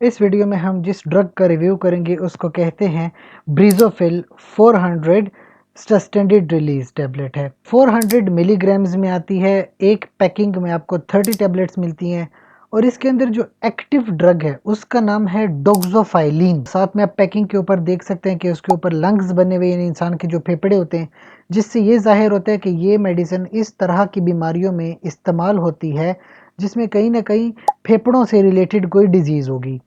इस वीडियो में हम जिस ड्रग का रिव्यू करेंगे उसको कहते हैं ब्रीजोफिल 400 सस्टेंडेड रिलीज टैबलेट है। 400 मिलीग्राम्स में आती है। एक पैकिंग में आपको 30 टैबलेट्स मिलती हैं और इसके अंदर जो एक्टिव ड्रग है उसका नाम है डोक्सोफाइलिन। साथ में आप पैकिंग के ऊपर देख सकते हैं कि उसके ऊपर लंग्स बने हुए, यानी इंसान के जो फेफड़े होते हैं, जिससे ये जाहिर होता है कि ये मेडिसिन इस तरह की बीमारियों में इस्तेमाल होती है जिसमें कहीं ना कहीं फेफड़ों से रिलेटेड कोई डिजीज़ होगी।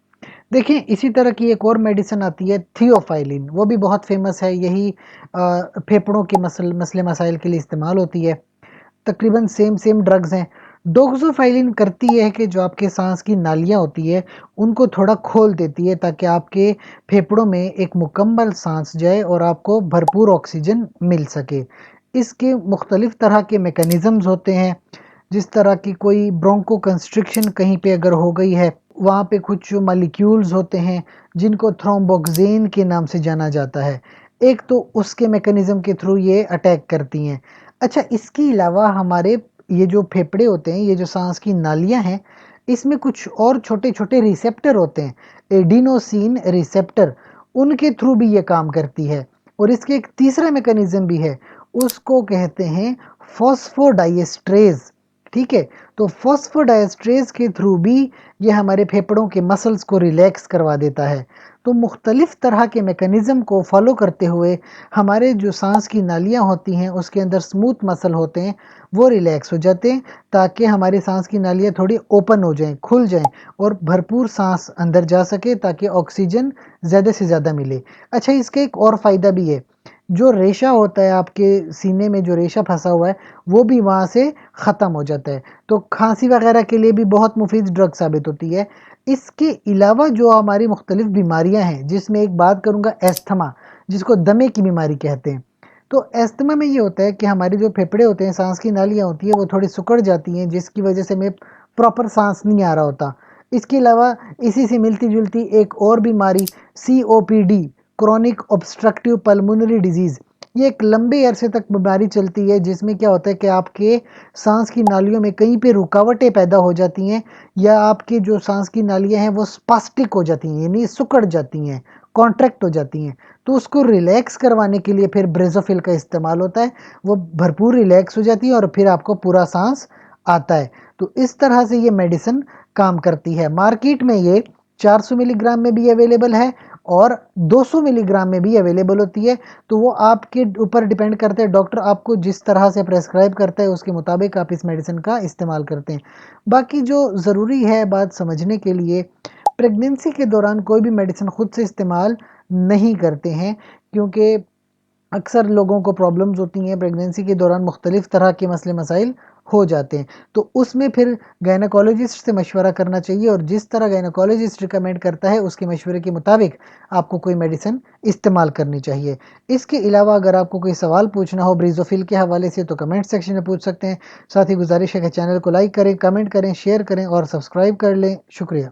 देखिए, इसी तरह की एक और मेडिसिन आती है थियोफाइलिन, वो भी बहुत फेमस है। यही फेफड़ों के मसले मसाइल के लिए इस्तेमाल होती है। तकरीबन सेम सेम ड्रग्स हैं। डोक्सोफाइलिन करती है कि जो आपके सांस की नालियाँ होती है उनको थोड़ा खोल देती है ताकि आपके फेफड़ों में एक मुकम्मल सांस जाए और आपको भरपूर ऑक्सीजन मिल सके। इसके मुख्तलिफ तरह के मैकेनिज़म्स होते हैं। जिस तरह की कोई ब्रोंको कंस्ट्रिक्शन कहीं पे अगर हो गई है, वहाँ पे कुछ मॉलिक्यूल्स होते हैं जिनको थ्रोम्बोक्सेन के नाम से जाना जाता है। एक तो उसके मैकेनिज्म के थ्रू ये अटैक करती हैं। अच्छा, इसके अलावा हमारे ये जो फेफड़े होते हैं, ये जो सांस की नालियाँ हैं, इसमें कुछ और छोटे छोटे रिसेप्टर होते हैं, एडिनोसिन रिसेप्टर, उनके थ्रू भी ये काम करती है। और इसके एक तीसरा मैकेनिज्म भी है, उसको कहते हैं फॉस्फोडाइएस्ट्रेज। ठीक है, तो फॉस्फोडाइएस्ट्रेज के थ्रू भी ये हमारे फेफड़ों के मसल्स को रिलैक्स करवा देता है। तो मुख्तलिफ तरह के मैकेनिज़्म को फॉलो करते हुए हमारे जो सांस की नालियाँ होती हैं उसके अंदर स्मूथ मसल होते हैं, वो रिलैक्स हो जाते हैं ताकि हमारी सांस की नालियाँ थोड़ी ओपन हो जाएं, खुल जाएं और भरपूर सांस अंदर जा सके ताकि ऑक्सीजन ज़्यादा से ज़्यादा मिले। अच्छा, इसका एक और फ़ायदा भी है, जो रेशा होता है आपके सीने में, जो रेशा फंसा हुआ है, वो भी वहाँ से ख़त्म हो जाता है। तो खांसी वगैरह के लिए भी बहुत मुफीद ड्रग साबित होती है। इसके अलावा जो हमारी मुख्तलिफ बीमारियां हैं, जिसमें एक बात करूंगा एस्थमा, जिसको दमे की बीमारी कहते हैं। तो एस्थमा में ये होता है कि हमारे जो फेफड़े होते हैं, सांस की नालियाँ होती है, वो थोड़ी सिकुड़ जाती हैं जिसकी वजह से हमें प्रॉपर सांस नहीं आ रहा होता। इसके अलावा इसी से मिलती जुलती एक और बीमारी COPD, chronic obstructive pulmonary disease, ये एक लंबे अरसे तक बीमारी चलती है जिसमें क्या होता है कि आपके सांस की नालियों में कहीं पे रुकावटें पैदा हो जाती हैं या आपकी जो सांस की नालियां हैं वो स्पास्टिक हो जाती हैं, यानी सिकुड़ जाती हैं, कॉन्ट्रैक्ट हो जाती हैं। तो उसको रिलैक्स करवाने के लिए फिर ब्रेजोफिल का इस्तेमाल होता है। वो भरपूर रिलैक्स हो जाती है और फिर आपको पूरा सांस आता है। तो इस तरह से ये मेडिसिन काम करती है। मार्केट में ये 400 मिलीग्राम में भी अवेलेबल है और 200 मिलीग्राम में भी अवेलेबल होती है। तो वो आपके ऊपर डिपेंड करता है, डॉक्टर आपको जिस तरह से प्रेस्क्राइब करता है उसके मुताबिक आप इस मेडिसिन का इस्तेमाल करते हैं। बाकी जो ज़रूरी है बात समझने के लिए, प्रेगनेंसी के दौरान कोई भी मेडिसिन खुद से इस्तेमाल नहीं करते हैं, क्योंकि अक्सर लोगों को प्रॉब्लम्स होती हैं प्रेगनेंसी के दौरान, मुख्तलिफ तरह के मसले मसाइल हो जाते हैं। तो उसमें फिर गायनाकोलॉजिस्ट से मशवरा करना चाहिए और जिस तरह गायनाकोलॉजिस्ट रिकमेंड करता है उसके मशवरे के मुताबिक आपको कोई मेडिसिन इस्तेमाल करनी चाहिए। इसके अलावा अगर आपको कोई सवाल पूछना हो ब्रीजोफिल के हवाले से तो कमेंट सेक्शन में पूछ सकते हैं। साथ ही गुजारिश है कि चैनल को लाइक करें, कमेंट करें, शेयर करें और सब्सक्राइब कर लें। शुक्रिया।